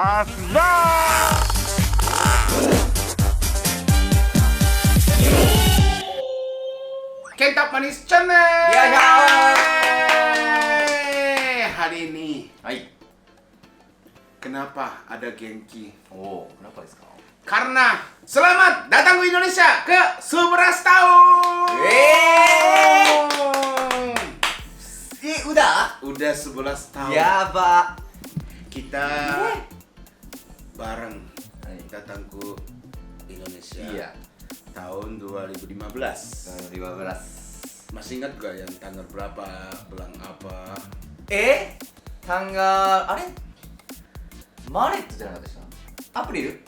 Mazda. Kentap Manis Channel. Ya, ya. Hari ini Hai. kenapa ada Genki? Oh, kenapa desu ka? Karena selamat datang ke Indonesia ke 11 tahun. Udah? Udah 11 tahun. Ya, Pak. Kita bareng Hai. datang ke Indonesia. Iya. Tahun 2015. 2015. Masih ingat gak yang tanggal berapa, bulan apa? tanggal マレットじゃなかったでしょアプリル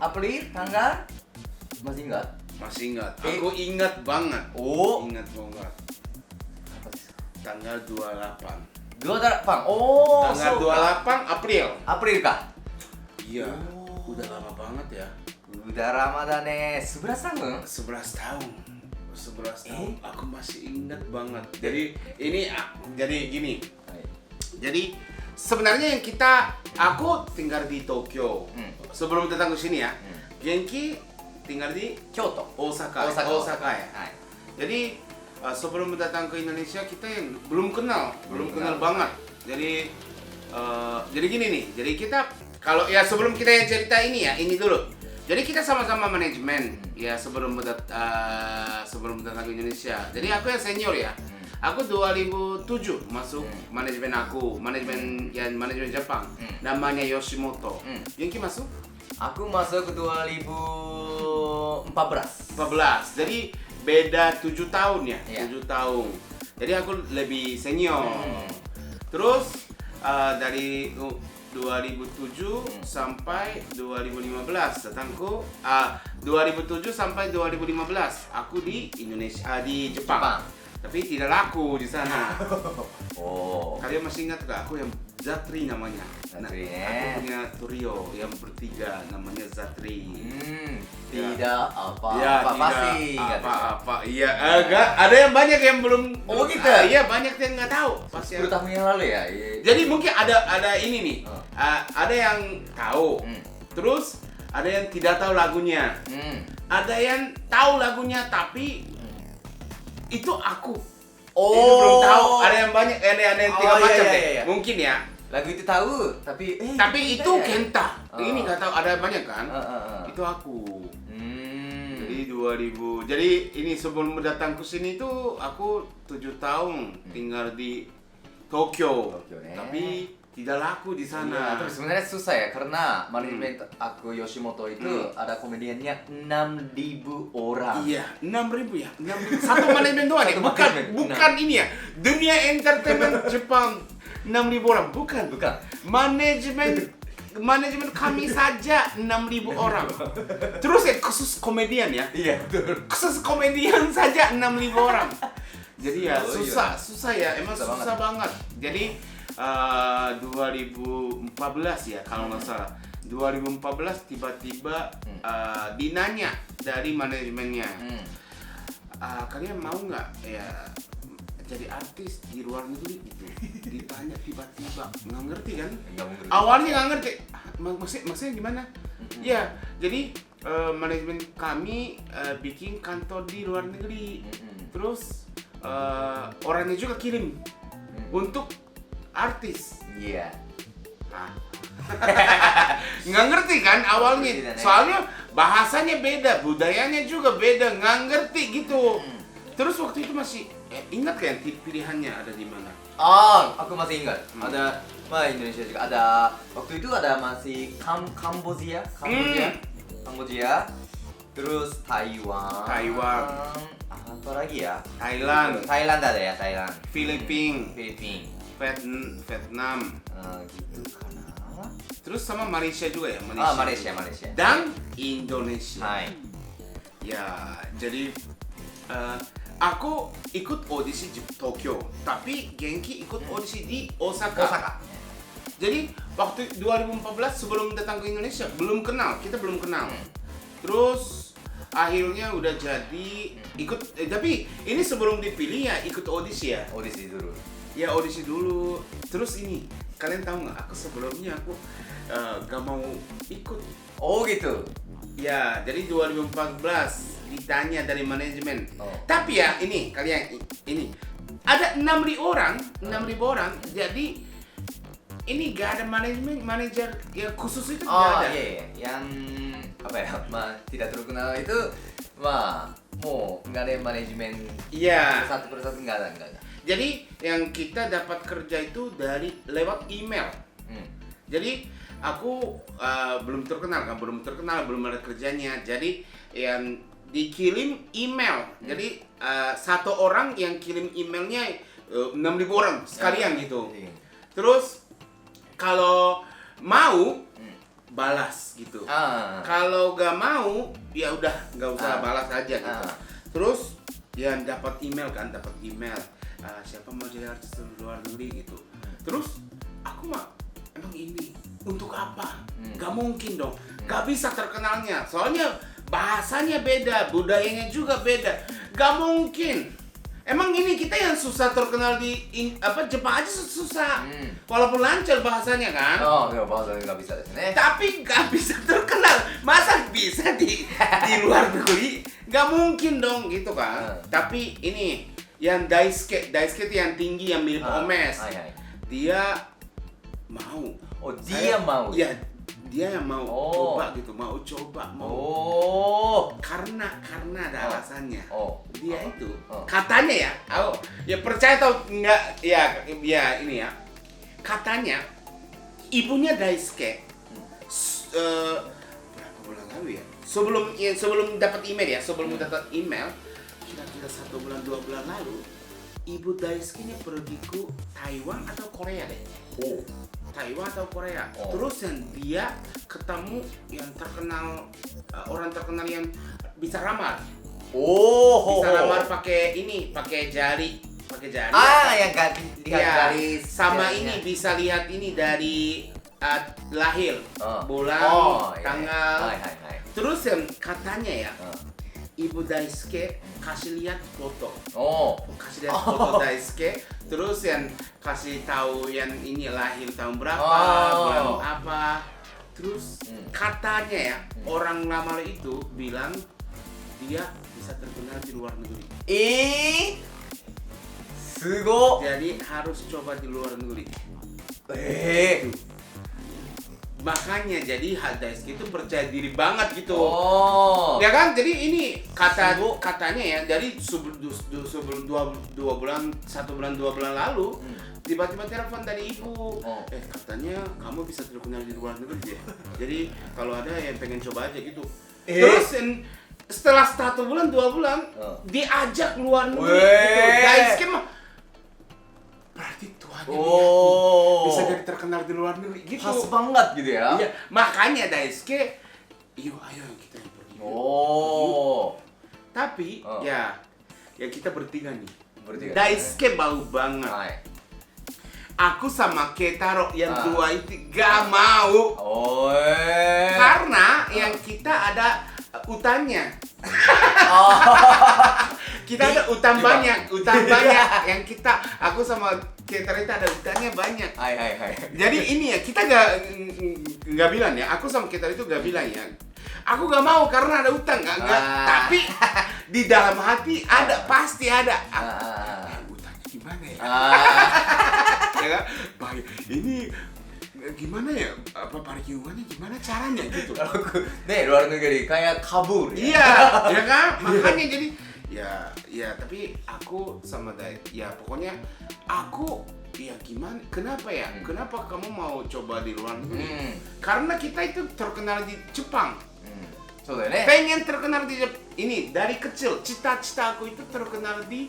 April. tanggal masih ingat? Masih ingat. Aku ingat banget. Oh. Ingat banget. Apa desu ka? Tanggal 28. 28. Oh, Tanggal 28 April. April ka? Iya. Oh. Udah lama banget ya. Udah lama dah nih. 11 tahun? 11 tahun. 11 tahun. Aku masih ingat banget. Jadi ini jadi gini. Hai. Jadi sebenarnya aku tinggal di Tokyo. Sebelum datang ke sini ya. Genki tinggal di Kyoto. Osaka. Osaka Ya. Hai. Jadi sebelum datang ke Indonesia kita yang belum kenal banget. Jadi gini nih. Jadi kita kalau ya sebelum kita yang cerita ini ya, ini dulu. Jadi kita sama-sama manajemen ya sebelum datang ke Indonesia. Jadi aku yang senior ya. Aku 2007 masuk manajemen manajemen Jepang. Namanya Yoshimoto. Genki masuk? Aku masuk ke 2014. 14. Jadi beda 7 tahun ya. Iya. 7 tahun. Jadi aku lebih senior. Terus dari 2007 sampai 2015 datangku 2007 sampai 2015 aku di Indonesia di Jepang. Tapi tidak laku di sana. Oh. Kalian masih ingat gak aku yang Zatri namanya? Zatri, Aku punya trio yang bertiga namanya Zatri. Tidak apa-apa Ya, pasti tidak ingat. apa-apa. Iya, enggak. Ada yang banyak yang belum. Oh, gitu? Iya, banyak yang nggak tahu. Pasti. 10 tahun yang lalu ya. Jadi mungkin ada ini nih. Ada yang tahu. Terus ada yang tidak tahu lagunya. Ada yang tahu lagunya tapi itu aku. Oh. Itu belum tahu. Ada yang banyak, ada yang tiga Oh, iya, macam iya, deh. iya. Mungkin ya. Lagu itu tahu, tapi Itu Kenta. Ini nggak tahu. Ada banyak kan? Itu aku. Jadi 2000. Jadi ini sebelum datang ke sini tuh aku 7 tahun tinggal di Tokyo. Tapi tidak laku di Iya, sana. tapi sebenarnya susah ya karena manajemen aku Yoshimoto itu ada komediannya 6.000 orang. Iya, 6.000 ya. 6.000. Satu manajemen doang ya. Satu Bukan manajemen. ini ya. Dunia entertainment Jepang 6.000 orang. Bukan. Manajemen kami saja 6.000 orang. Terus ya khusus komedian ya. Iya, betul. Khusus komedian saja 6.000 orang. Jadi ya Oh, susah ya. Emang Susah susah banget. Jadi 2014 ya kalau nggak salah. 2014 tiba-tiba dinanya dari manajemennya. Kalian mau nggak ya jadi artis di luar negeri gitu? Ditanya tiba-tiba nggak ngerti kan? Awalnya nggak ngerti. Maksudnya gimana? Ya, jadi manajemen kami bikin kantor di luar negeri. Terus orangnya juga kirim untuk artis. Iya. Nggak ngerti kan awalnya. Soalnya bahasanya beda, budayanya juga beda, nggak ngerti gitu. Terus waktu itu masih ingat kan pilihannya ada di mana? Aku masih ingat. Ada Indonesia juga ada. Waktu itu ada masih Kamboja. Terus Taiwan. Apa lagi ya? Thailand ada ya, Thailand. Filipina, Vietnam. Gitu karena. Terus sama Malaysia juga ya, Malaysia. Dan Indonesia. Hai. Ya, jadi aku ikut audisi di Tokyo, tapi Genki ikut audisi di Osaka. Jadi waktu 2014 sebelum datang ke Indonesia kita belum kenal. Terus akhirnya udah jadi ikut tapi ini sebelum dipilih ya ikut audisi ya. Audisi dulu. Ya audisi dulu. Terus ini, kalian tahu nggak? Aku sebelumnya gak mau ikut. Oh gitu. Ya, jadi 2014 ditanya dari manajemen. Oh. Tapi ya ini kalian ini ada 6.000 orang, 6.000 orang. Jadi ini gak ada manajer ya khusus itu Oh gak ada. iya, yang apa ya, tidak terkenal itu, mau nggak ada manajemen. Iya. Satu persatu nggak ada. Jadi yang kita dapat kerja itu dari lewat email. Jadi aku belum terkenal, belum ada kerjanya. Jadi yang dikirim email. Jadi satu orang yang kirim emailnya 6.000 orang sekalian gitu. Terus kalau mau balas gitu. Kalau gak mau ya udah nggak usah balas aja gitu. Terus ya dapat email. Siapa mau jadi artis luar negeri gitu. Terus aku emang ini untuk apa? Gak mungkin dong. Gak bisa terkenalnya. Soalnya bahasanya beda, budayanya juga beda. Gak mungkin. Emang ini kita yang susah terkenal di Jepang aja susah. Walaupun lancar bahasanya kan. Oh, ya bahasanya nggak bisaですね. Tapi gak bisa terkenal. Masa bisa di luar negeri? Gak mungkin dong gitu kan. Tapi ini yang Daisuke itu yang tinggi yang mirip Omes. Dia mau. Oh, dia mau. Ya, dia yang mau coba gitu, mau. Oh. Karena ada alasannya. Dia itu katanya ya, ya percaya atau enggak ya ini ya. Katanya ibunya Daisuke berapa bulan lalu ya? Sebelum dapat email kira-kira 1 bulan 2 bulan lalu ibu Daisuke ini pergi ke Taiwan atau Korea deh. Taiwan atau Korea. Terus yang dia ketemu yang terkenal orang terkenal yang bisa ramar. Bisa ramar pakai jari. Yang garis. Sama ini bisa lihat ini dari lahir, bulan, tanggal. Terus yang katanya ya, Ibu Daisuke kasih lihat foto. Kasih lihat foto Daisuke. Terus yang kasih tahu yang ini lahir tahun berapa, bulan apa. Terus katanya ya, orang lama itu bilang dia bisa terkenal di luar negeri. Sugo. Jadi harus coba di luar negeri. Makanya jadi Daisuke itu percaya diri banget gitu. Ya kan? Jadi ini katanya ya, dari sebelum 1 bulan 2 bulan lalu tiba-tiba telepon dari ibu. Katanya kamu bisa terkenal di luar negeri ya. Jadi kalau ada yang pengen coba aja gitu. Terus setelah 1 bulan 2 bulan diajak luar negeri gitu. Daisuke mah berarti Tuhannya bisa jadi terkenal di luar negeri gitu. Pas banget gitu ya. Iya, makanya Daisuke, ayo kita yang pergi. Tapi ya kita bertiga nih. Daisuke bau banget. Aku sama Ketaro yang dua itu gak mau. Karena yang kita ada utannya. Kita ada utang banyak yang aku sama Ketaro itu ada utangnya banyak. Jadi ini ya kita nggak bilang ya, aku sama Ketaro itu nggak bilang ya. Aku gak mau karena ada utang, nggak. Tapi di dalam hati ada, pasti ada. Utangnya gimana ya? Ya kan? Baik, ini gimana ya? Apa parkirnya gimana caranya gitu? luar negeri kayak kabur. Iya, ya kan? Makanya jadi ya tapi aku sama ya pokoknya aku ya gimana? Kenapa ya? Kenapa kamu mau coba di luar negeri? Karena kita itu terkenal di Jepang. Pengen terkenal di Jepang. Ini dari kecil cita-cita aku itu terkenal di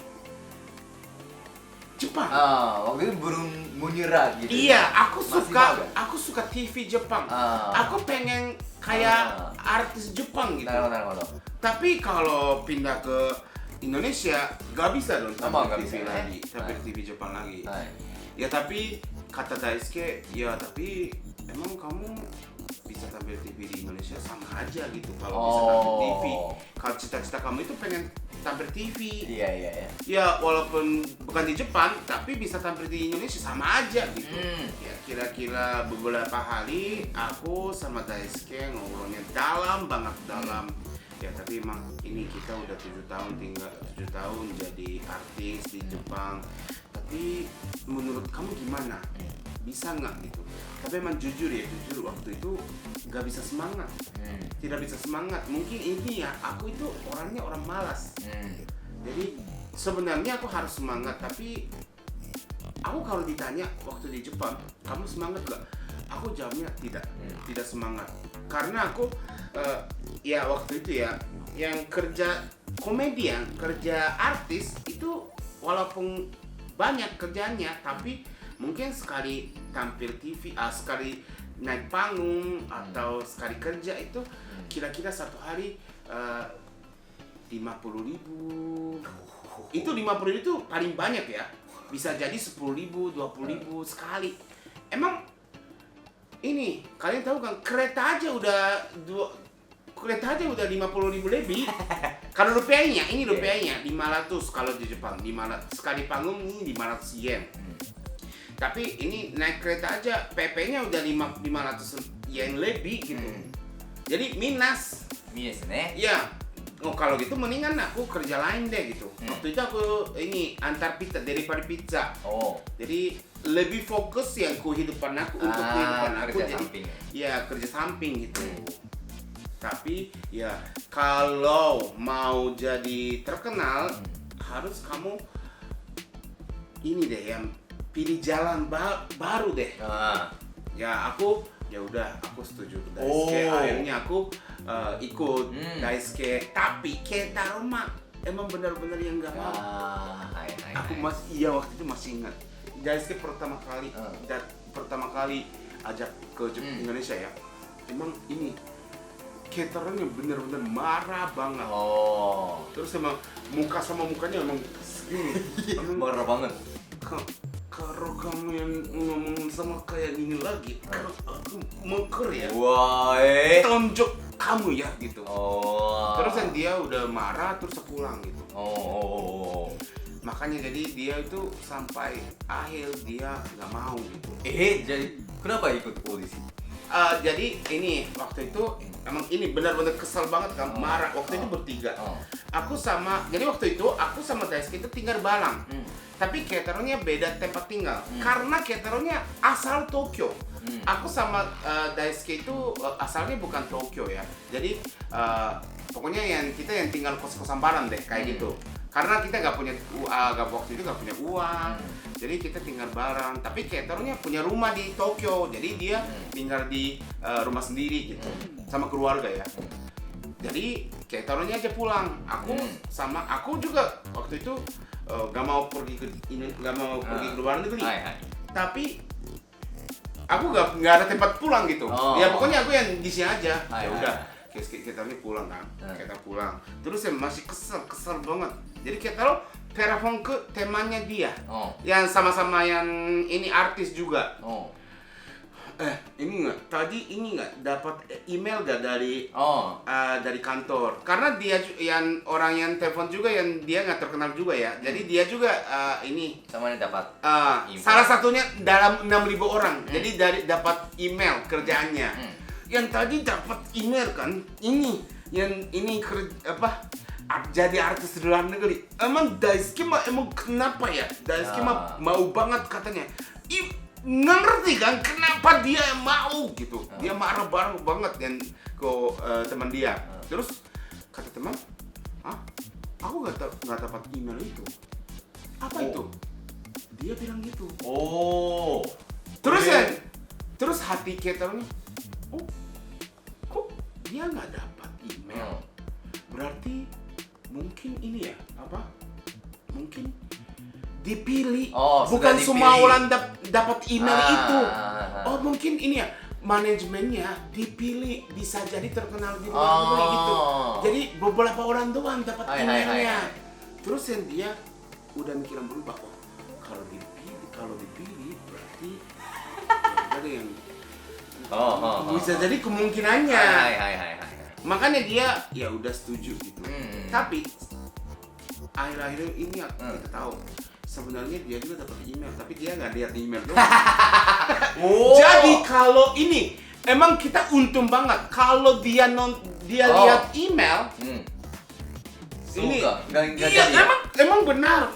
Jepang. Waktu itu belum menyerah gitu. Iya, aku suka TV Jepang. Aku pengen kayak artis Jepang gitu. Tapi kalau pindah ke Indonesia gak bisa dong tampil TV lagi, tampil TV Jepang lagi. Ya tapi kata Daisuke, ya tapi emang kamu bisa tampil TV di Indonesia sama aja gitu kalau bisa tampil TV. Kalau cita-cita kamu itu pengen tampil TV. Iya, iya, iya. Ya walaupun bukan di Jepang, tapi bisa tampil di Indonesia sama aja gitu. Ya kira-kira beberapa hari aku sama Daisuke ngobrolnya dalam banget dalam. Ya tapi emang ini kita udah 7 tahun tinggal 7 tahun jadi artis di Jepang. Tapi menurut kamu gimana? Bisa nggak gitu? Tapi emang jujur waktu itu nggak bisa semangat. Tidak bisa semangat. Mungkin ini ya aku itu orangnya orang malas. Jadi sebenarnya aku harus semangat, tapi aku kalau ditanya waktu di Jepang, kamu semangat gak? Aku jawabnya tidak semangat. Karena aku ya waktu itu ya, yang kerja komedian, kerja artis itu walaupun banyak kerjanya, tapi mungkin sekali tampil TV, sekali naik panggung atau sekali kerja itu kira-kira satu hari 50.000. Itu 50.000 itu paling banyak ya. Bisa jadi 10.000, 20.000 sekali. Emang ini kalian tahu kan kereta aja udah 50.000 lebih. Kalau rupiahnya, ini rupiahnya 500 kalau di Jepang. 500 sekali panggung ini 500 yen. Tapi ini naik kereta aja PP-nya udah 500 yen lebih gitu. Jadi minus nih. Ya. Oh kalau gitu mendingan aku kerja lain deh gitu. Waktu itu aku ini antar pizza, delivery pizza. Jadi lebih fokus yang kehidupan aku untuk kehidupan aku. Kerja jadi samping. Ya kerja samping gitu. Tapi ya kalau mau jadi terkenal harus kamu ini deh yang pilih jalan baru deh. Ya aku ya udah aku setuju Daisuke. Akhirnya aku ikut Daisuke, tapi Kentaro mah emang benar-benar yang nggak mau. Aku masih waktu itu masih ingat Daisuke pertama kali ajak ke Indonesia ya. Emang ini Kentaro-nya benar-benar marah banget. Terus emang mukanya emang ini marah banget. Kalau kamu yang ngomong sama kayak gini lagi, aku mengker ya. Tonjok kamu ya gitu. Terus kan dia udah marah terus pulang gitu. Makanya jadi dia itu sampai akhir dia nggak mau gitu. Jadi kenapa ikut audisi? Jadi ini waktu itu emang ini benar-benar kesel banget kan, marah. Waktu itu bertiga. Jadi waktu itu aku sama Daisuke itu tinggal Balang. Tapi Kentaro-nya beda tempat tinggal. Karena Kentaro-nya asal Tokyo. Aku sama Daisuke itu asalnya bukan Tokyo ya. Jadi pokoknya kita yang tinggal kos-kosan bareng deh kayak gitu. Karena kita waktu itu nggak punya uang. Jadi kita tinggal bareng. Tapi Kentaro-nya punya rumah di Tokyo. Jadi dia tinggal di rumah sendiri gitu. Sama keluarga ya. Jadi Kentaro-nya aja pulang. Aku juga waktu itu gak mau pergi ke luar negeri. Tapi aku gak ada tempat pulang gitu. Ya pokoknya aku yang di sini aja. Ya udah, Kentaro pulang kan. Kentaro pulang. Terus saya masih kesel banget. Jadi Kentaro telepon ke temannya dia. Yang sama-sama yang ini artis juga. Ini nggak dapat email gak dari kantor, karena dia yang orang yang telepon juga yang dia nggak terkenal juga ya. Jadi dia juga ini sama yang dapat salah satunya dalam 6.000 orang. Jadi dapat email kerjaannya. Yang tadi dapat email kan ini jadi artis di luar negeri. Emang Daisuke mah emang kenapa ya? Daisuke mah mau banget katanya. Nggak ngerti kan kenapa dia mau gitu. Dia marah banget dan ke teman dia. Terus kata teman, aku nggak dapat email itu. Apa itu? Dia bilang gitu. Terus hati Kentaro-nya, kok dia nggak dapat email? Berarti mungkin ini ya mungkin dipilih, bukan semua orang dapat email itu. Mungkin ini ya manajemennya dipilih, bisa jadi terkenal di luar negeri gitu. Jadi beberapa orang doang dapat emailnya. Terus yang dia udah mikiran berubah, kalau dipilih berarti ada yang bisa jadi kemungkinannya. Makanya dia ya udah setuju gitu. Tapi akhir-akhir ini kita tahu sebenarnya dia juga dapat email, tapi dia nggak lihat email doang. Jadi kalau ini emang kita untung banget kalau dia lihat email. Ini iya emang benar.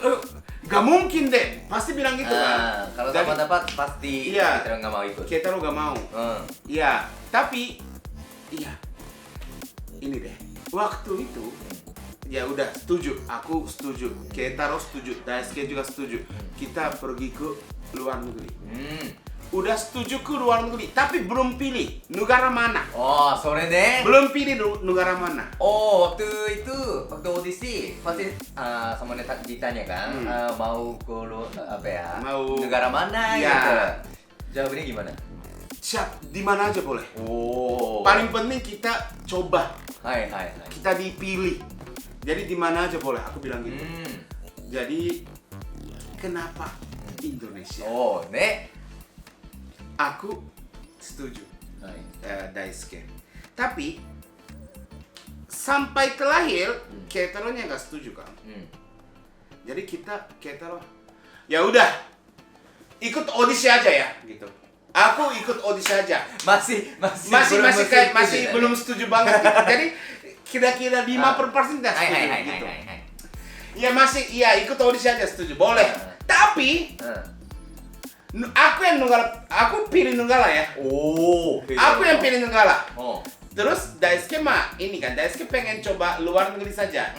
Gak mungkin deh, pasti bilang gitu kan. Kalau sama dapat pasti kita nggak mau ikut. Kita lo nggak mau. Iya, tapi iya ini deh. Waktu itu ya udah setuju, aku setuju, Keitaro setuju, Daisuke juga setuju. Kita pergi ke luar negeri. Udah setuju ke luar negeri, tapi belum pilih negara mana. Oh, sore deh. Belum pilih negara mana. Oh, waktu audisi pasti sama ditanya kan, mau ke Mau negara mana ya. gitu. Jawabnya gimana? Siap, di mana aja boleh. Oh. Paling penting kita coba. Hai. Kita dipilih. Jadi di mana aja boleh, aku bilang gitu. Jadi kenapa Indonesia? Oh, nek. Aku setuju, Daisuke. Tapi sampai terakhir Keitaro-nya nggak setuju kan. Jadi Keitaro, ya udah ikut audisi aja ya gitu. Aku ikut audisi aja. Masih belum setuju banget. Gitu. Jadi kira-kira 5% dah setuju gitu. Ya ikut audisi aja setuju, boleh. Tapi aku pilih Nunggala ya. Aku yang pilih Nunggala. Terus Daisuke Daisuke pengen coba luar negeri saja.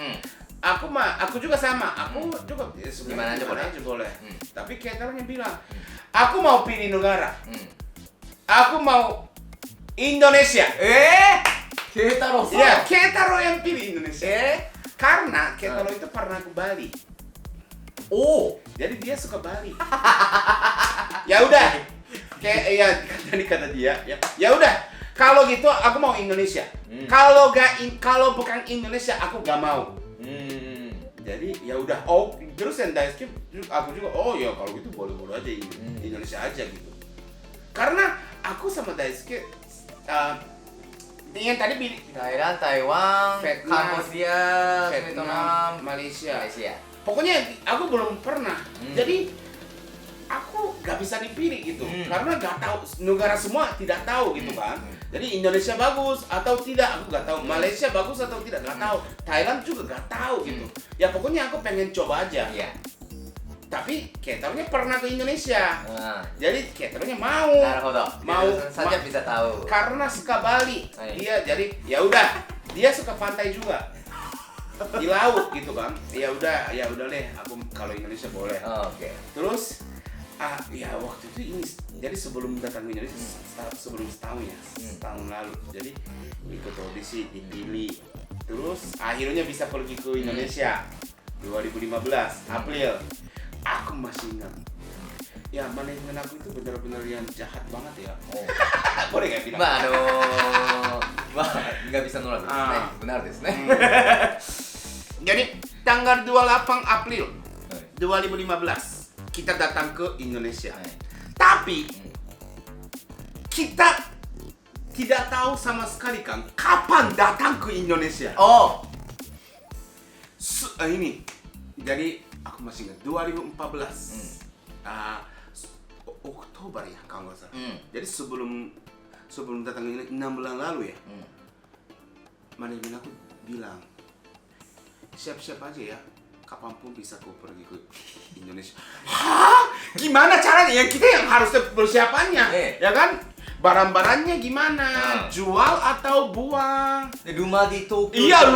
Aku juga sama. Aku juga gimana aja boleh. Tapi Keitaro yang bilang, aku mau pilih negara. Aku mau Indonesia. Keitaro. Ya, Keitaro yang pilih Indonesia. Karena Keitaro itu pernah ke Bali. Jadi dia suka Bali. Ya udah. Tadi kata dia, ya udah. Kalau gitu aku mau Indonesia. Kalau bukan Indonesia aku gak mau. Jadi ya udah. Terus yang Daisuke aku juga ya kalau gitu boleh-boleh aja Indonesia aja gitu. Karena aku sama Daisuke yang tadi Thailand, Taiwan, Vietnam, Kamboja, Vietnam, Malaysia. Pokoknya aku belum pernah. Jadi aku gak bisa dipilih gitu. Karena gak tahu negara semua tidak tahu gitu kan. Jadi Indonesia bagus atau tidak aku gak tahu. Malaysia bagus atau tidak gak tahu. Thailand juga gak tahu gitu. Ya pokoknya aku pengen coba aja. Tapi Keitaro-nya pernah ke Indonesia. Jadi Keitaro-nya mau saja bisa tahu. Karena suka Bali. Dia jadi ya udah, dia suka pantai juga. Di laut gitu kan. Ya udah deh, aku kalau Indonesia boleh. Terus waktu itu ini jadi sebelum datang ke Indonesia sebelum setahun lalu. Jadi ikut audisi, dipilih. Terus akhirnya bisa pergi ke Indonesia 2015 April. Aku masih ingat. Ya manajemen aku itu benar-benar yang jahat banget ya. Boleh nggak bilang? Nggak bisa nolak. Benar desu ne. Jadi tanggal 28 April 2015 kita datang ke Indonesia. Tapi kita tidak tahu sama sekali kan kapan datang ke Indonesia. Ini jadi aku masih ingat 2014 Oktober ya kalau nggak salah. Jadi sebelum datang ini 6 bulan lalu ya. Manajemen aku bilang siap-siap aja ya, kapanpun bisa kau pergi ke Indonesia. Gimana caranya? Yang kita yang harus persiapannya, ya kan? Barang-barangnya gimana? Jual atau buang? Rumah di Tokyo. Iya,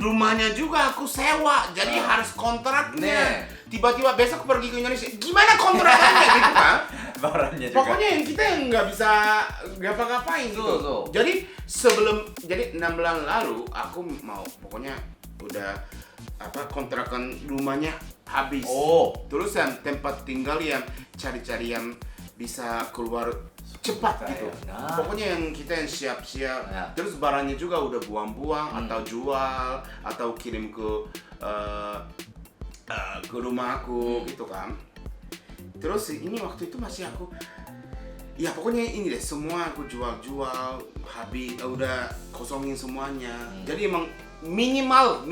rumahnya juga aku sewa, jadi harus kontraknya. Tiba-tiba besok pergi ke Indonesia, gimana kontraknya gitu kan? Barangnya juga. Pokoknya yang kita yang nggak bisa ngapa-ngapain gitu. Jadi 6 bulan lalu aku mau pokoknya udah kontrakan rumahnya habis. Terus yang tempat tinggal yang cari-cari yang bisa keluar cepat gitu. Pokoknya yang kita yang siap-siap. Terus barangnya juga udah buang-buang atau jual atau kirim ke rumah aku gitu kan. Terus ini waktu itu masih aku ya pokoknya ini deh, semua aku jual habis, udah kosongin semuanya. Jadi emang minimal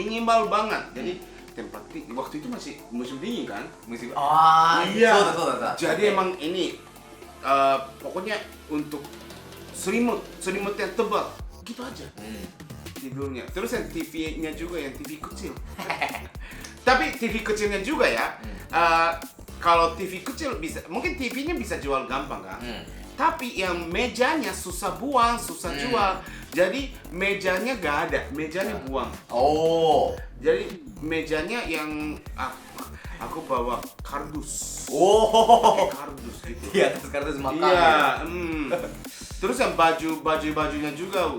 banget. Jadi tempat waktu itu masih musim dingin kan? Musim Iya. Soda. Jadi emang ini pokoknya untuk selimut yang tebal gitu aja tidurnya. Terus yang TV-nya juga yang TV kecil. Tapi TV kecilnya juga ya. Kalau TV kecil bisa, mungkin TV-nya bisa jual gampang kan? Tapi yang mejanya susah buang, susah jual. Jadi mejanya gak ada, mejanya buang. Oh. Jadi mejanya yang aku bawa kardus. Oh. Kardus gitu. Di atas kardus makan. Iya. Terus yang bajunya juga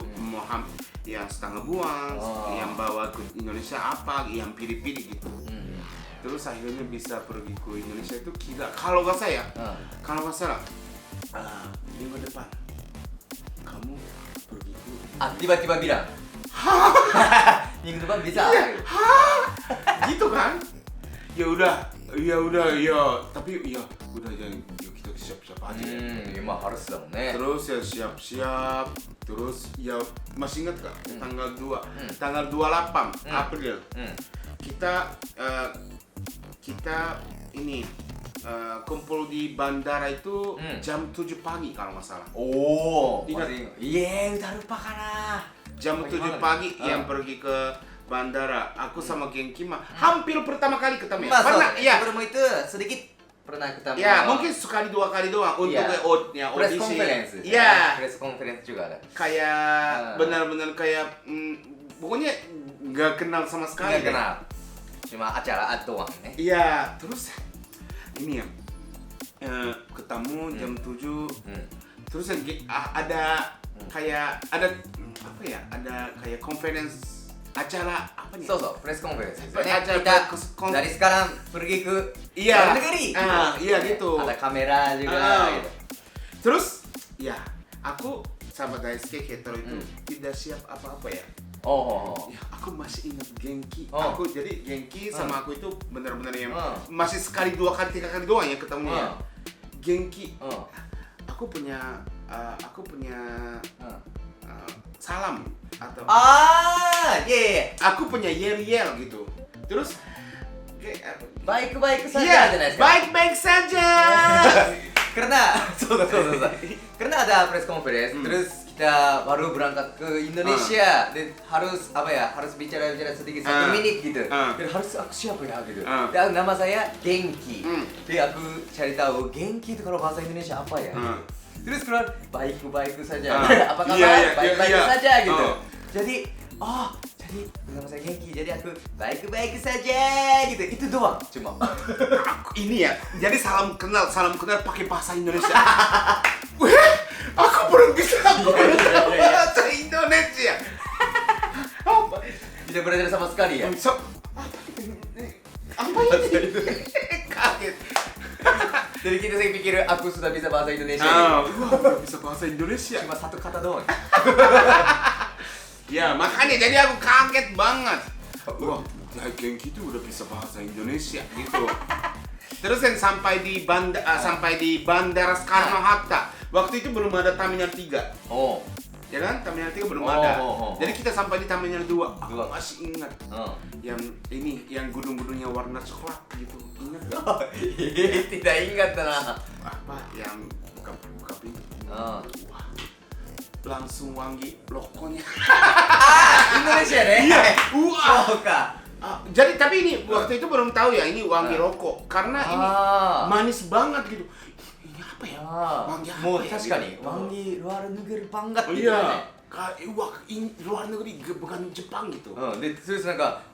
yang setengah buang, yang bawa ke Indonesia apa, yang pilih-pilih gitu. Terus akhirnya bisa pergi ke Indonesia itu gila. Kalau nggak salah, minggu depan kamu pergi ke. Tiba-tiba bilang. Minggu depan bisa. Gitu kan? Ya udah. Tapi ya udah jangan. Yuk kita siap-siap aja. Emang harus dong, nih. Terus ya siap-siap. Terus ya masih ingat gak? Tanggal 28 April. Kita ini kumpul di bandara itu jam 7 pagi kalau nggak salah. Oh, ingat? Iya, udah lupa karena Jam 7 pagi yang pergi ke bandara. Aku sama Genki mah hampir pertama kali ketemu. Pernah ya. Sebelum itu sedikit pernah ketemu. Ya, mungkin sekali dua kali doang untuk press audisi. conference. Iya. Press conference juga ada. Kayak benar-benar kayak pokoknya nggak kenal sama sekali. Nggak kenal. Cuma acara doang nih. Iya, terus ini ya ketemu jam 7. Terus ada kayak ada apa ya? Ada kayak conference acara apa nih? Press conference. Acara kita dari sekarang pergi ke luar negeri. Iya gitu. Ada kamera juga gitu. Terus ya, aku sama Daisuke Ketoro itu tidak siap apa-apa ya. Ya, aku masih ingat Genki. Jadi Genki sama aku itu benar-benar yang masih sekali, dua kali, tiga kali doang ya ketemunya. Genki. Aku punya salam atau iya. Aku punya yel gitu. Terus baik-baik saja. Iya, baik-baik saja. Karena karena ada press conference, terus kita baru berangkat ke Indonesia dan harus bicara sedikit 1 menit gitu. Dan harus aku siapa ya gitu. Dan nama saya Genki. Jadi aku cari tahu Genki itu kalau bahasa Indonesia apa ya. Terus keluar baik saja. Apa kabar? Baik-baik saja gitu. Jadi nama saya Genki. Jadi aku baik saja gitu. Itu doang cuma. Ini ya. Jadi salam kenal pakai bahasa Indonesia. Aku belum bisa bahasa Indonesia. Apa? Tidak belajar sama sekali ya? Apa ini? Kaget. Jadi kita saya pikir aku sudah bisa bahasa Indonesia. Udah bisa bahasa Indonesia. Cuma satu kata doang. Ya makanya jadi aku kaget banget. Wah, Genki itu udah bisa bahasa Indonesia gitu. Terus yang sampai di bandara Soekarno Hatta. Waktu itu belum ada Terminal 3. Ya kan? Terminal 3 belum ada. Jadi kita sampai di Terminal 2. Aku masih ingat. Yang gedung-gedungnya warna coklat gitu. Ingat gak? Tidak ingat lah. Apa yang buka pintu. Wah. Langsung wangi lokonya. Indonesia deh. Iya. Jadi tapi ini waktu itu belum tahu ya ini wangi rokok karena ini manis banget gitu. Ini apa ya? Wangi apa ya?確かに wangi luar negeri banget gitu. Iya. Luar negeri bukan Jepang gitu. Terus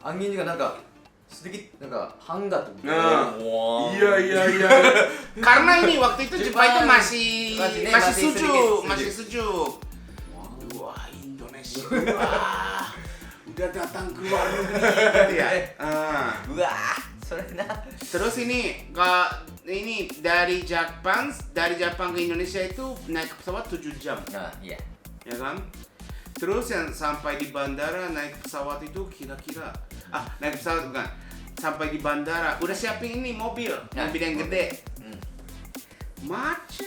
angin juga sedikit hangat. Iya. Karena ini waktu itu Jepang itu masih sejuk. Wah, Indonesia. Udah datang ke luar negeri gitu ya. Terus ini dari Jepang ke Indonesia itu naik pesawat 7 jam. Iya. Ya kan? Terus yang sampai di bandara naik pesawat itu kira-kira naik pesawat bukan. Sampai di bandara udah siapin ini mobil yang gede. Macet.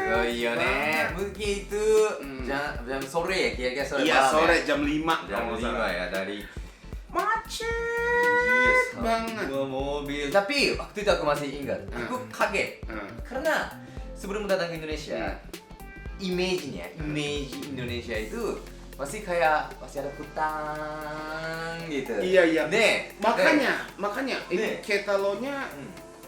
Iya nih. Begitu. Jam sore ya, kira-kira sore. Iya, sore jam 5. Jam 5 ya dari macet. banget. Dua mobil. Tapi waktu itu aku masih ingat. Aku kaget. Karena sebelum datang ke Indonesia, image Indonesia itu masih ada hutan gitu. Iya. Nih, Makanya ini Ketalonya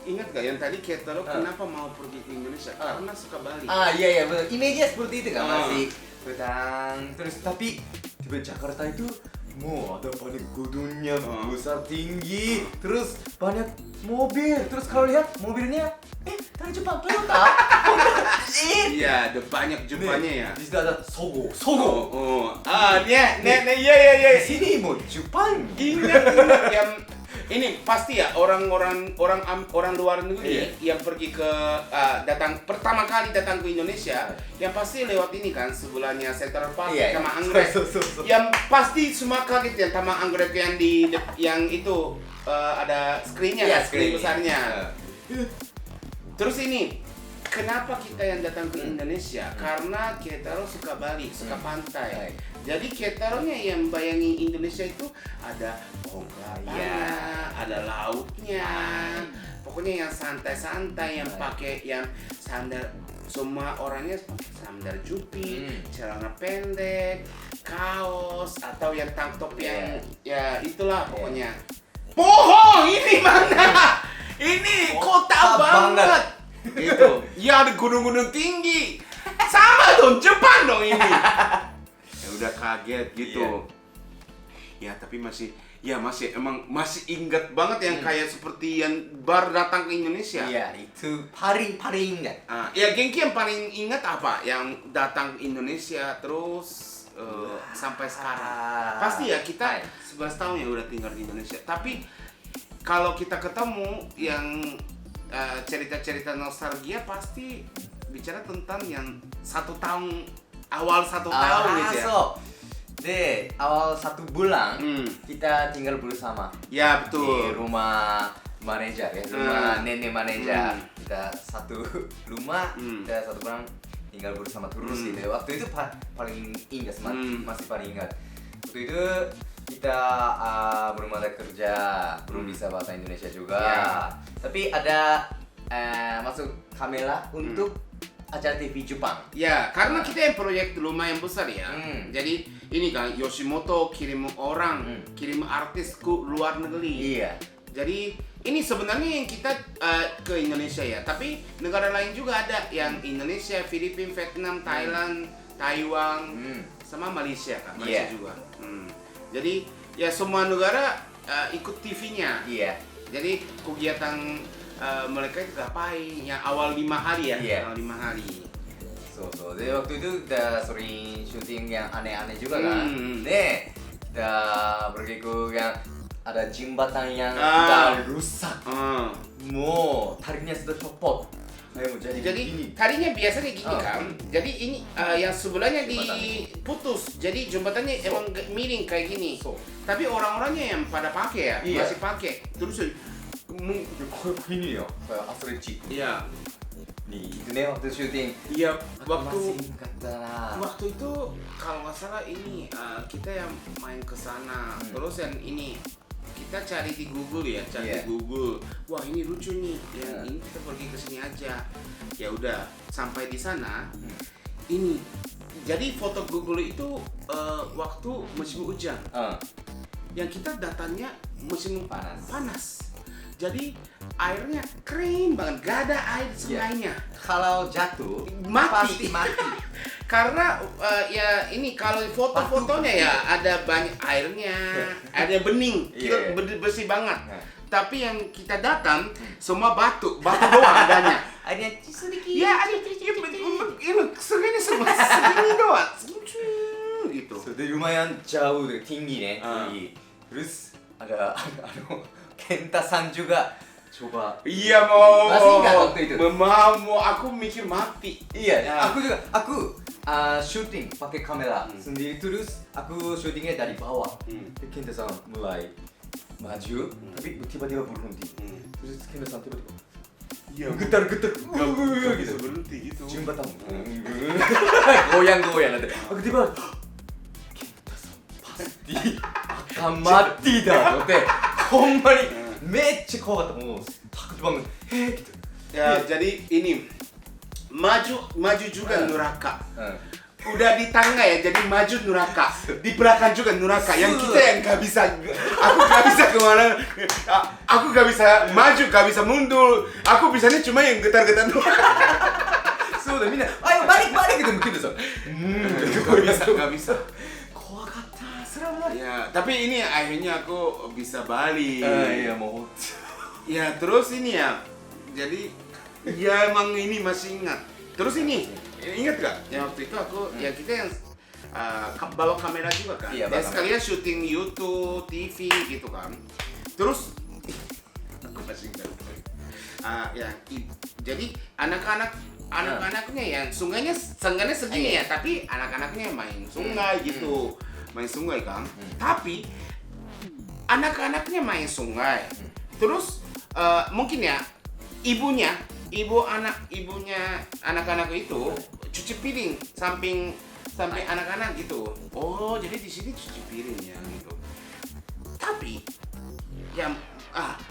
ingat gak yang tadi Ketalo kenapa mau pergi ke Indonesia? Karena suka Bali. Iya betul. Image-nya seperti itu kan masih hutan. Terus tapi tiba Jakarta itu mau ada banyak gedungnya besar tinggi, terus banyak mobil. Terus kalau lihat mobilnya, dari Jepang Toyota. Iya, ada banyak Jepangnya ya. Di situ ada Sogo. Iya. Di sini mau Jepang. Ingat yang ini pasti ya orang luar negeri yang pergi ke pertama kali datang ke Indonesia yang pasti lewat ini kan sebelahnya Central Park sama Anggrek. Yang pasti semua kaget ya sama Anggrek yang itu ada screen-nya, screen besarnya. Terus ini kenapa kita yang datang ke Indonesia? Karena kita suka Bali, suka pantai. Jadi Ketaronya yang bayangi Indonesia itu ada pohon kelapanya, ada lautnya. Pokoknya yang santai-santai, yang pakai yang sandal, semua orangnya pakai sandal jepit, celana pendek, kaos atau yang tank top yang ya itulah pokoknya. Pohon ini mana? Ini kota banget. Gitu. Ya ada gunung-gunung tinggi. Sama dong Jepang dong ini. Ya udah kaget gitu. Ya tapi masih ingat banget yang kayak seperti yang baru datang ke Indonesia. Iya, itu paling ingat. Ya Genki yang paling ingat apa? Yang datang ke Indonesia terus sampai sekarang. Pasti ya kita 11 tahun ya udah tinggal di Indonesia. Tapi kalau kita ketemu yang cerita-cerita nostalgia pasti bicara tentang yang awal satu tahun gitu ya. Awal 1 bulan kita tinggal bersama. Ya betul. Di rumah manajer ya, rumah nenek manajer. Kita satu rumah, kita 1 bulan tinggal bersama terus gitu. Waktu itu paling ingat, masih paling ingat. Waktu itu kita belum ada kerja, belum bisa bahasa Indonesia juga. Tapi ada masuk kamera untuk acara TV Jepang. Ya, karena kita yang proyek lumayan besar ya. Jadi ini kan Yoshimoto kirim artis ke luar negeri. Iya. Jadi ini sebenarnya yang kita ke Indonesia ya, tapi negara lain juga ada yang Indonesia, Filipina, Vietnam, Thailand, Taiwan, sama Malaysia kan, Malaysia juga. Jadi ya semua negara ikut TV-nya. Iya. Jadi kegiatan mereka itu ngapain? Yang awal 5 hari ya? Awal 5 hari. Jadi waktu itu kita sering syuting yang aneh-aneh juga kan. Kita pergi ke yang ada jembatan yang sudah rusak. Mau tarinya sudah copot. Jadi tadinya biasanya gini kan. Jadi ini yang sebelahnya diputus. Jadi jembatannya emang miring kayak gini. Tapi orang-orangnya yang pada pakai ya, masih pakai. Terus ini ya, kayak atletik. Iya. Nih, itu nih waktu syuting. Iya, waktu itu kalau nggak salah ini kita yang main ke sana. Terus yang ini kita cari di Google ya, di Google. Wah ini lucu nih, yang ini kita pergi ke sini aja. Ya udah, sampai di sana. Ini, jadi foto Google itu waktu musim hujan. Yang kita datanya musim panas. Jadi airnya kering banget, gak ada air sungainya. Kalau jatuh mati. pasti mati. Karena ya ini kalau foto-fotonya ya ada banyak airnya, ada bening, bersih banget. Tapi yang kita datang semua batu doang adanya. Airnya sedikit. Ya ada ini sungainya semua segini doang, gitu. Jadi lumayan jauh, tinggi nih, tinggi. Terus ada Kenta-san juga coba. Iya mau. Masih ingat waktu itu? Mau aku mikir mati. Iya, aku juga. Aku syuting pakai kamera sendiri, terus aku syutingnya dari bawah. Kenta-san mulai maju, tapi tiba-tiba berhenti. Terus Kenta-san tiba-tiba getar-getar Gak bisa berhenti gitu. Jembatan goyang-goyang nanti. Aku tiba Kenta-san pasti akan mati dah. ほんまにめっちゃ怖かったもうtakut banget gitu. Ya, jadi ini maju juga neraka. Hmm. Udah di tangga ya, jadi maju neraka. Di belakang juga neraka. Yang kita yang gak bisa, aku gak bisa kemana, aku gak bisa maju, gak bisa mundur. Aku bisanya cuma yang getar-getar doang. そうだみんなあbalik balik gitu mungkin tuh. Gak bisa. 怖かったそれはもう Ya, tapi ini akhirnya aku bisa balik. iya mau Ya, terus ini ya. Jadi, ya emang ini masih ingat. Terus ini, ingat gak? Yang waktu itu aku, ya kita yang bawa kamera juga kan. Iya, Dan bawa sekalian syuting YouTube, TV gitu kan. Terus, aku masih ingat. Jadi anak-anaknya yang sungainya segini ya, tapi anak-anaknya main sungai gitu. Main sungai kan. Tapi, anak-anaknya main sungai. Terus, mungkin ya, ibunya anak-anak itu cuci piring samping anak-anak gitu. Oh, jadi di sini cuci piring ya gitu. Tapi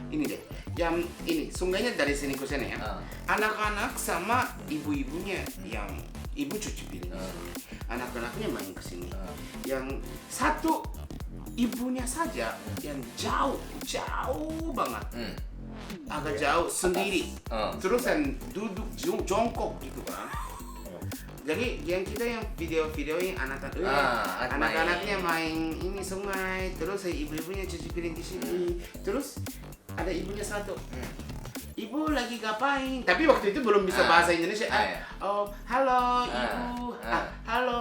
ini deh. Yang ini sungainya dari sini ke sana ya. Anak-anak sama ibu-ibunya yang ibu cuci piring. Anak-anaknya main ke sini. Yang satu ibunya saja yang jauh banget. Agak jauh sendiri. Terus yang duduk jongkok gitu kan. Jadi yang kita yang video-videoin anak-anaknya main ini sungai, terus ibu-ibunya cuci piring di sini. Terus ada ibunya satu. Ibu lagi ngapain? Tapi waktu itu belum bisa bahasa Indonesia. Oh, halo ibu. Halo.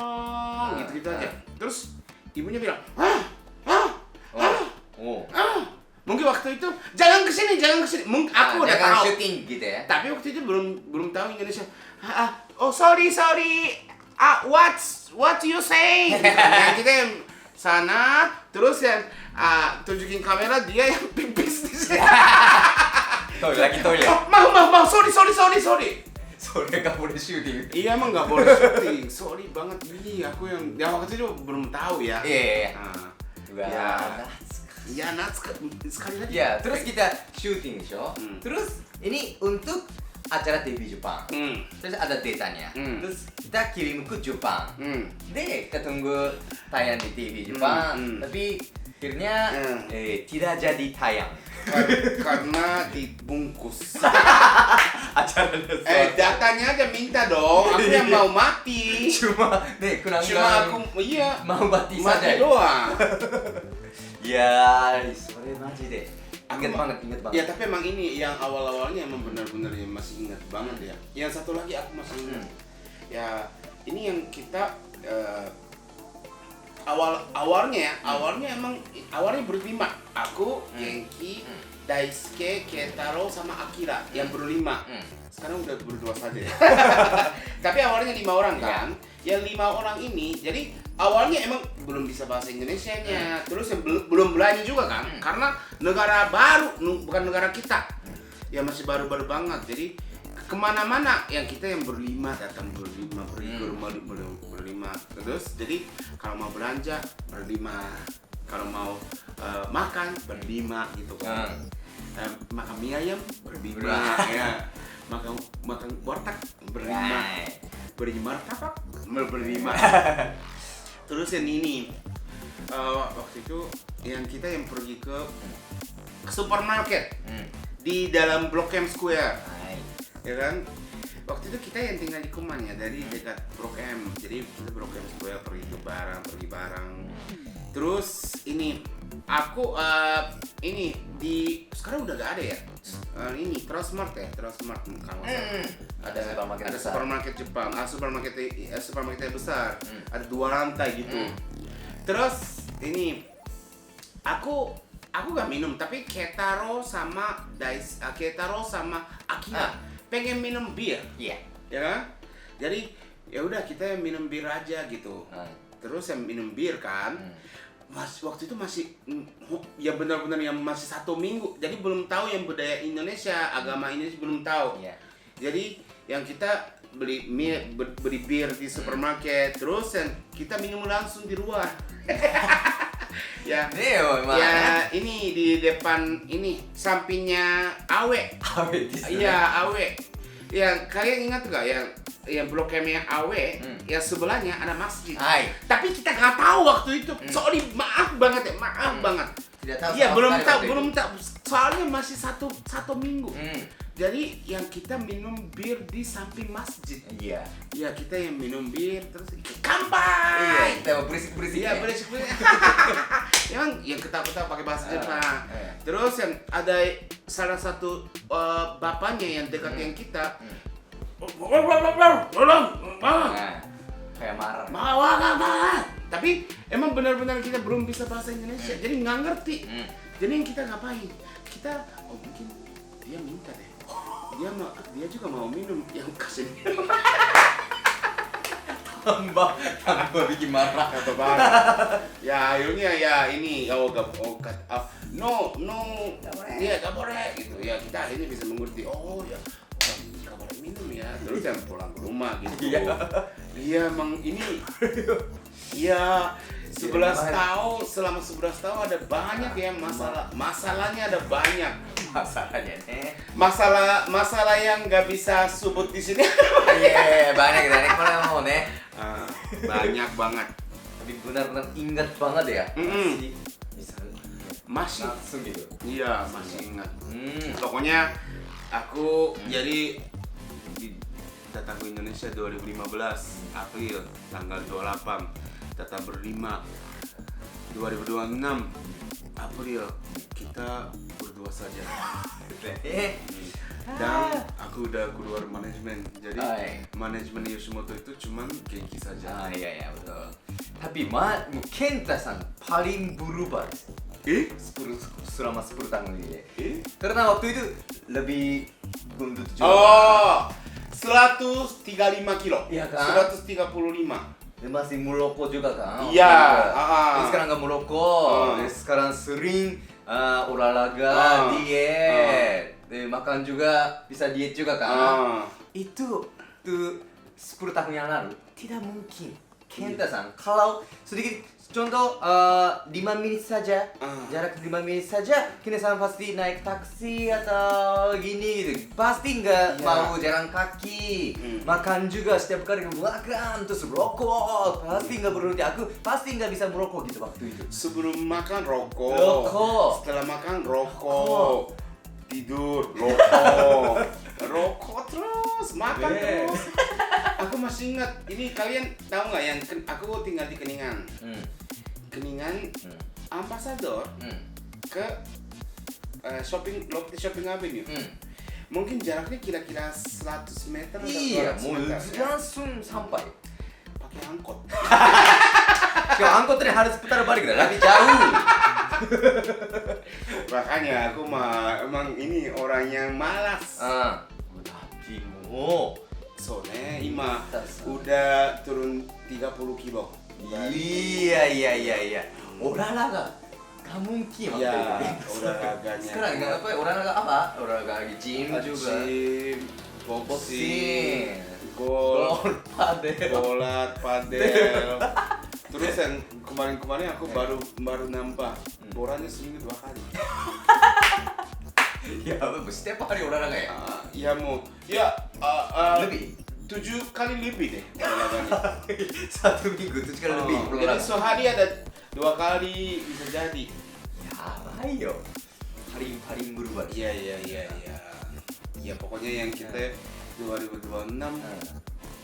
Gitu-gitu aja. Terus ibunya bilang, mungkin waktu itu jangan kesini. Aku udah tahu. syuting gitu ya. Tapi waktu itu belum tahu Indonesia. Oh sorry. What you say? Yang kita yang sana, terus yang tunjukin kamera dia yang pipis di sini. Lagi toilet. Oh, mau, sorry. Sorry nggak boleh syuting. Iya emang nggak boleh syuting. Sorry banget ini aku yang waktu itu belum tahu ya. Iya. Ya, sekali lagi. Ya, terus kita syuting show. Terus ini untuk acara TV Jepang. Terus ada datanya. Terus kita kirim ke Jepang. Deh, kita tunggu tayang di TV Jepang. Tapi akhirnya tidak jadi tayang. Karena dibungkus. Acaranya datanya aja minta dong. Aku yang mau mati. cuma aku mau mati mati saja. doang. Ya, sore maji deh. Ingat banget. Ya tapi emang ini yang awal-awalnya emang benar-benar yang masih ingat banget ya. Yang satu lagi aku masih ingat. Ya ini yang kita awalnya berlima. Aku, Genki, Daisuke, Ketaro sama Akira yang berlima. Sekarang udah berdua saja ya. Tapi awalnya 5 orang kan. Yang 5 orang ini jadi awalnya emang belum bisa bahasa Indonesianya. Terus yang belum belajar juga kan. Karena negara baru, bukan negara kita. Ya masih baru-baru banget. Jadi kemana-mana yang kita yang berlima datang berlima, pergi ke rumah berlima. Terus jadi kalau mau belanja berlima, kalau mau makan berlima gitu kan. Makan mie ayam berlima ya. Makan warteg berlima. Beri martabak berlima. Terus yang ini waktu itu yang kita yang pergi ke supermarket di dalam Blok M Square. Ya kan? Waktu itu kita yang tinggal di Kuman ya, dari dekat Blok M. Jadi kita Blok M Square pergi barang. Terus ini aku ini di sekarang udah gak ada ya. Ini Transmart kalau nggak salah. Ada supermarket Jepang, supermarket besar. Ada 2 lantai gitu. Terus ini aku gak minum, tapi Ketaro sama Akira pengen minum bir. Iya. Ya kan? Jadi ya udah kita yang minum bir aja gitu. Terus yang minum bir kan. Waktu itu masih ya benar-benar yang masih 1 minggu. Jadi belum tahu yang budaya Indonesia, agama Indonesia belum tahu. Iya. Jadi yang kita beli bir di supermarket, terus yang kita minum langsung di luar. Ya, Neo emang. ya ini di depan ini sampingnya Awe. Awe di sana. Iya, Awe. Ya, kalian ingat gak yang Blok M yang Awe, ya sebelahnya ada masjid. Hai. Tapi kita nggak tahu waktu itu. Soalnya maaf banget ya, maaf banget. Tidak tahu. Iya, sama belum sekali tahu, waktu belum itu. tahu. Soalnya masih satu minggu. Jadi yang kita minum bir di samping masjid. Iya. Ya kita yang minum bir terus kampai. Iya, kita mau berisik-berisik. Iya berisik. Emang yang ketawa-ketawa pakai bahasa Jepang. iya. Terus yang ada salah satu bapaknya yang dekat yang kita. Nah, kayak marah. Tapi emang benar-benar kita belum bisa bahasa Indonesia, jadi nggak ngerti. Jadi yang kita ngapain? Kita mungkin dia minta deh. Dia juga mau minum yang kasih minum. Tambah bikin marah. Atau marah. Ya akhirnya ya ini no, iya gak boleh gitu ya, kita akhirnya bisa mengerti. Oh ya gak boleh minum ya, terus yang pulang ke rumah gitu. Iya emang ini ya 11 tahun, selama 11 tahun ada banyak ya masalahnya ada banyak. Masalahnya nih. Masalah yang nggak bisa sebut di sini. Iya, banyak kita nih kalau mau nih. Banyak banget. Tapi benar-benar ingat banget ya. Masih Masih. langsung gitu. Iya, masih ingat. Pokoknya aku jadi datang ke Indonesia 2015 April tanggal 28, datang berlima. 2026 April kita berdua saja. Dan aku udah keluar manajemen, jadi manajemen Yoshimoto itu cuman Genki saja. Iya betul. Tapi Kenta-san paling berubah selama 10 tahun ini. Karena waktu itu lebih gendut juga. Oh, 135 kilo. Iya kan? 135. Dia masih merokok juga kan? Iya. Dia sekarang nggak merokok. Dia sekarang sering olahraga, diet. Makan juga bisa diet juga kan? Itu tuh 10 tahun yang lalu tidak mungkin. Kenta-san, kalau sedikit contoh 5 menit saja, jarak 5 menit saja, Kenta-san pasti naik taksi atau gini gitu. Pasti nggak mau jalan kaki, makan juga setiap kali makan terus rokok, pasti nggak berhenti. Aku pasti nggak bisa merokok gitu waktu itu. Sebelum makan rokok. Setelah makan rokok. Tidur, rokok terus, makan terus. Aku masih ingat, ini kalian tahu nggak yang aku tinggal di Keningan. Keningan Ambasador ke Lotte Shopping Avenue. Mungkin jaraknya kira-kira 100 meter atau 200 meter. Iya, langsung sampai. Pakai angkot. Kalau angkot ini harus putar balik, lebih jauh. Makanya aku emang ini orang yang malas. Tapi mau soalnya udah turun 30 kilo. Iya. Olahraga gak mungkin. Ya, olahraganya. Sekarang apa? Olahraga apa? Olahraga gym juga. Gym, boxing, golf, padel. Terus yang kemarin aku baru nambah boranya seminggu 2 kali. Ya, setiap hari olahraga ya? Ya mau, lebih? 7 kali lebih deh olahraganya. 1 minggu 7 kali lebih Jadi sehari ada 2 kali bisa jadi. Ya, ayo. Paling berubah. Iya. Ya pokoknya yang kita 2026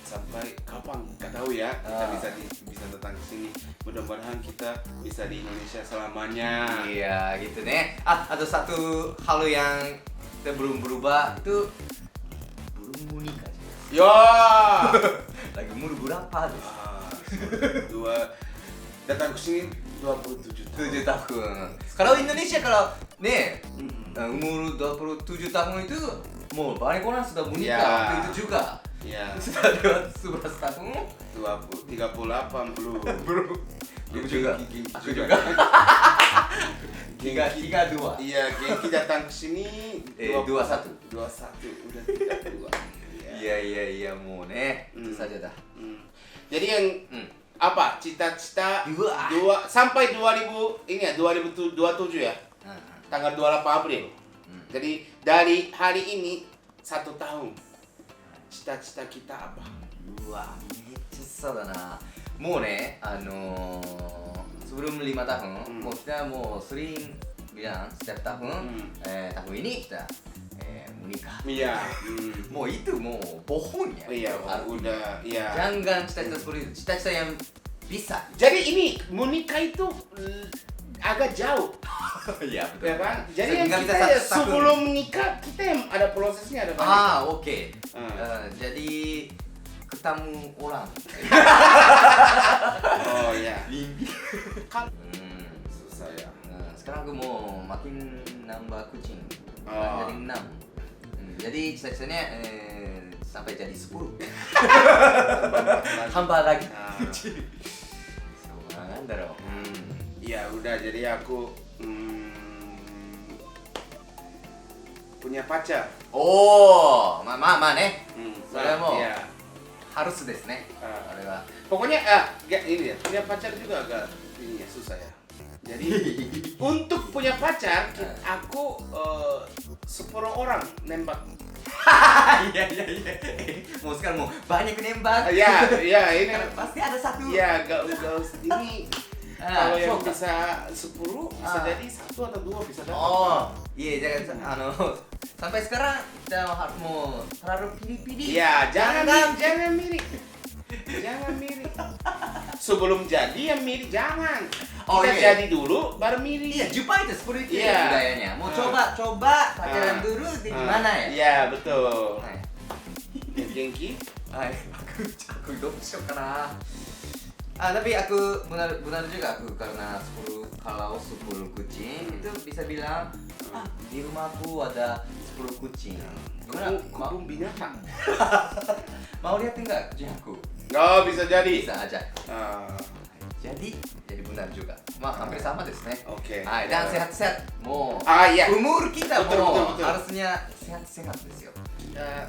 sampai kapan nggak tahu ya, kita bisa datang ke sini. Mudah-mudahan kita bisa di Indonesia selamanya. Iya gitu nih. Ada satu hal yang kita belum berubah itu belum menikah. Ya. Lagi umur berapa? Datang ke sini 27 tahun. Kalau Indonesia kalau nih umur 27 tahun itu mau banyak orang sudah menikah waktu itu juga. Ya. Sudah lewat 11 tahun. 38 belum. Aku juga. Aku juga. 32. Iya, Genki datang ke sini 21 udah 32. Iya mau nih. Itu saja dah. Jadi yang apa cita-cita Dua. sampai 2027 ya, tanggal 28 April. Jadi dari hari ini 1 tahun, cita-cita kita apa? Wah, susah dah. Mau nih, sebelum 5 tahun, mau kita mau sering bilang setiap tahun, tahun ini kita menikah. Iya. Mau itu mau bohong ya. Iya, udah. Iya. Jangan cita-cita seperti itu. Cita-cita yang bisa. Jadi ini menikah itu agak jauh. Iya betul. Ya kan? Jadi yang Nggak kita bisa ya, satu-satu. sebelum nikah kita yang ada prosesnya, ada banyak. Oke. Jadi ketemu orang. Oh ya. Mimpi. Susah ya. Sekarang aku mau makin nambah kucing. Oh. Jadi 6. Jadi cita-citanya sampai jadi 10. Tambah lagi. Semangat. Ya udah, jadi aku punya pacar. Oh, mama nih. Saya mau. Iya. Harus desu ne. Pokoknya ini ya, punya pacar juga agak ini ya, susah ya. Jadi untuk punya pacar aku 10 orang nembak. Iya. Mau sekarang mau banyak nembak. Iya, ini Pasti ada satu. ya gak usah ini. Kalau yang so- bisa 10 bisa jadi 1 atau 2 bisa dapat. Oh, iya jangan sampai sekarang kita harus mau terlalu pilih-pilih. Iya, jangan mirip. Jangan mirip. Sebelum jadi yang mirip jangan. Oh, Kita iya. jadi dulu baru mirip. Iya, Jepang itu seperti itu Iya. ya budayanya. Mau coba pacaran dulu di mana ya? Iya, betul. Hai. Genki. Aku kana. Tapi aku benar juga aku karena kalau 10 kucing itu bisa bilang di rumahku ada 10 kucing. Gimana? Kebun binatang. Mau lihat enggak kucing aku? Oh, bisa jadi. Bisa aja. Jadi benar juga. Hampir sama desu ne. Oke. Dan sehat-sehat. Mau Iya. umur kita Betul. harusnya sehat-sehat desu yo. Kita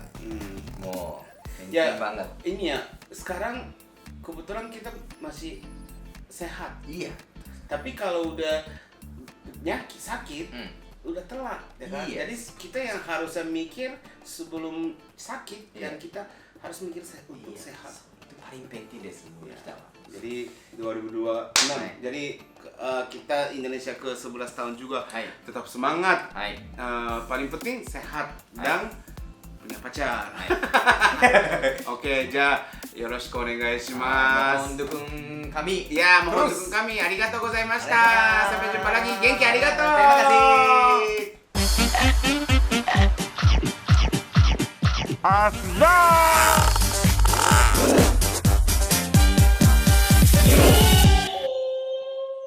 Mau Ya. penting banget. ini ya, sekarang kebetulan kita masih sehat. Iya. Tapi kalau udah sakit, udah telat, ya kan? Iya. Jadi kita yang harusnya mikir sebelum sakit, Iya. dan kita harus mikir untuk sehat. Itu paling penting desu Ya. kita. Jadi 2026. Hai. Jadi kita Indonesia ke 11 tahun juga. Hai. Tetap semangat. Hai. Paling penting sehat Hai. dan punya pacar. Hai. Oke, yoroshiku onegai shimasu. Mohon dukung kami. Ya, mohon Terus. dukung kami. Arigatou gozaimashita. Arigatou. Sampai jumpa lagi. Genki, arigatou. Terima kasih. Asda!